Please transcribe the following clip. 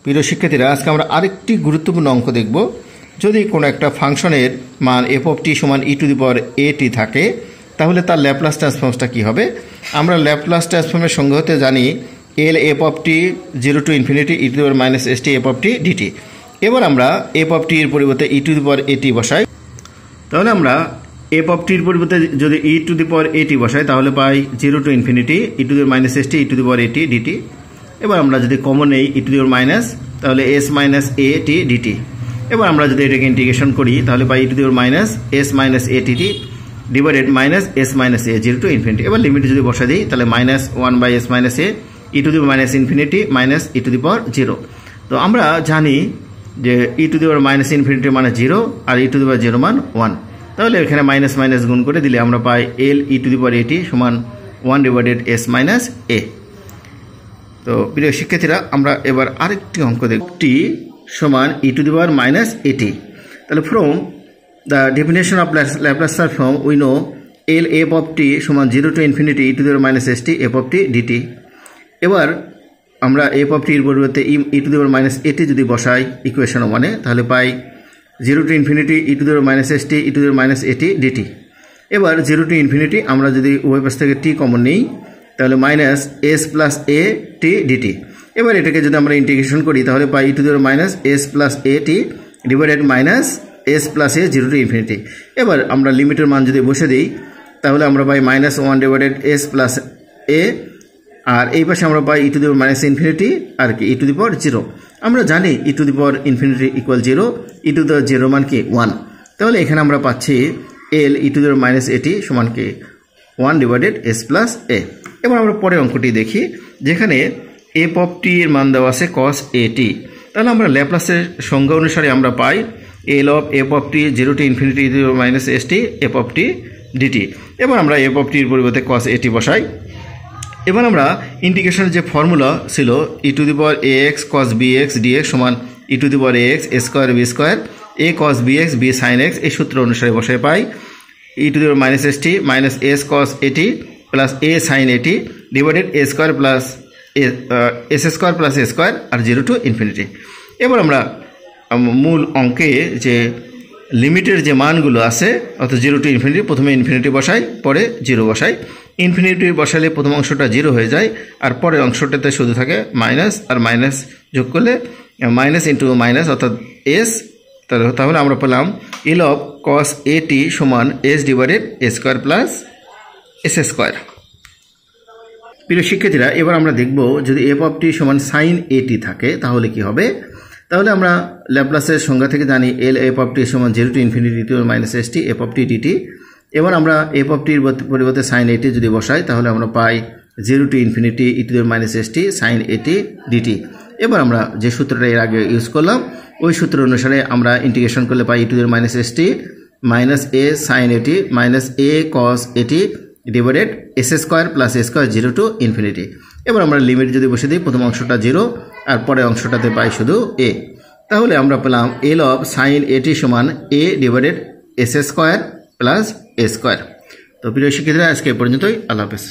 প্রিয় শিক্ষার্থীরা, আজকে আমরা আরেকটি গুরুত্বপূর্ণ অঙ্ক দেখব। যদি কোনো একটা ফাংশনের মান এফ অফ টি সমান e to the power a টি থাকে, তাহলে তার ল্যাপ্লাস ট্রান্সফর্মটা কী হবে? আমরা ল্যাপ্লাস ট্রান্সফর্মের সঙ্গে হতে জানি L F of T zero to infinity E to the power minus S T F of T DT. এবার আমরা এফ অফ টির পরিবর্তে ই to the power a t বসাই। তাহলে আমরা এফ অফ টির পরিবর্তে যদি ই to the power a t বসাই, তাহলে পাই zero to infinity E to the power minus S t e to the power a t DT. এবার আমরা যদি কমন নেই e to the power minus, তাহলে s minus a t DT. এবার আমরা যদি এটাকে ইন্টিগ্রেশন করি, তাহলে পাই e to the power minus s minus a t t divided minus s minus a zero to infinity. এবার লিমিট যদি বসা দিই, তাহলে minus one by s minus a e to the power minus infinity minus e to the power zero. তো আমরা জানি যে e to the power minus infinity মানে জিরো আর e to the power zero মান ওয়ান। তাহলে এখানে minus minus গুণ করে দিলে আমরা পাই এল ই টু দি পাওয়ার এটি সমান ওয়ান ডিভাইডেড এস মাইনাস এ। তো প্রিয় শিক্ষার্থীরা, আমরা এবার আরেকটি অঙ্ক দেখব। টি সমান e to the power minus a t. তাহলে from the definition of Laplace transform we know l F of টি সমান zero to infinity E to the power minus S T F of T DT. এবার আমরা F of টির পরিবর্তে ই to the power minus এটি যদি বসাই equation ওয়ানে, তাহলে পাই zero to infinity E to the power minus S t e to the power minus a t dt. এবার জিরো টু ইনফিনিটি আমরা যদি উভয় পাশ থেকে টি কমন নিই, তাহলে minus s plus a t DT. এবার এটাকে যদি আমরা ইন্টিগ্রেশন করি, তাহলে পাই e to the power minus s plus a t divided minus s plus a zero to infinity. এবার আমরা লিমিটের মান যদি বসে দিই, তাহলে আমরা পাই minus one divided s plus a, আর এই পাশে আমরা পাই e to the power minus infinity আর কি e to the power zero. আমরা জানি e to the power infinity equal zero, e to the power zero মান কি ওয়ান। তাহলে এখানে আমরা পাচ্ছি এল ই টু দি পাওয়ার মাইনাস এটি সমান কি ওয়ান ডিভাইডেড এস প্লাস এ। এবার আমরা পরের অঙ্কটি দেখি, যেখানে এফ অফ টি এর মান দেওয়া আছে কস এ টি। তাহলে আমরা ল্যাপ্লাসের সংজ্ঞা অনুসারে আমরা পাই l of f of T zero to infinity E to the power minus S T F of T DT. এবার আমরা এফ অফ টির পরিবর্তে কস এ টি বসাই। এবার আমরা ইন্টিগ্রেশনের যে ফর্মুলা ছিল e to the power a x cos b x dx সমান e to the power a x square b square a cos b x b sine x, এই সূত্র অনুসারে বসে পাই e to the power minus S t minus s cos a t plus a sine a t divided a square plus s square plus a square আর zero to infinity. এবার আমরা মূল অঙ্কে যে লিমিটের যে মানগুলো আছে, অর্থাৎ জিরো টু ইনফিনিটি, প্রথমে ইনফিনিটি বসাই পরে জিরো বসাই। ইনফিনিটি বসালে প্রথম অংশটা জিরো হয়ে যায়, আর পরের অংশটাতে শুধু থাকে মাইনাস, আর মাইনাস যোগ করলে মাইনাস ইন্টু মাইনাস অর্থাৎ এস। তাহলে আমরা পেলাম এল অফ কস এ টি সমান S divided a square plus s square. প্রিয় শিক্ষার্থীরা, এবার আমরা দেখব যদি এফ অফ টি সমান সাইন এ টি থাকে তাহলে কি হবে। তাহলে আমরা ল্যাপ্লাসের সংজ্ঞা থেকে জানি এল এফ অফ টি সমান zero to infinity to minus S T F of T DT. এবার আমরা এফ অফ টির পরিবর্তে সাইন এটি যদি বসাই, তাহলে আমরা পাই zero to infinity E to the minus S t sine a t dt. এবার আমরা যে সূত্রটা এর আগে ইউজ করলাম ওই সূত্র অনুসারে আমরা ইন্টিগ্রেশন করলে পাই e to the minus S t minus a sine a t minus a cos a t divided s square plus a square zero to infinity. এবার আমরা লিমিট যদি বসে দিই, প্রথম অংশটা জিরো আর পরের অংশটাতে পাই শুধু এ। তাহলে আমরা পেলাম এল অফ সাইন এটি সমান এ divided s square plus a square. তো প্রিয় শিক্ষার্থীরা, আজকে এই পর্যন্তই। আল্লাহ হাফেজ।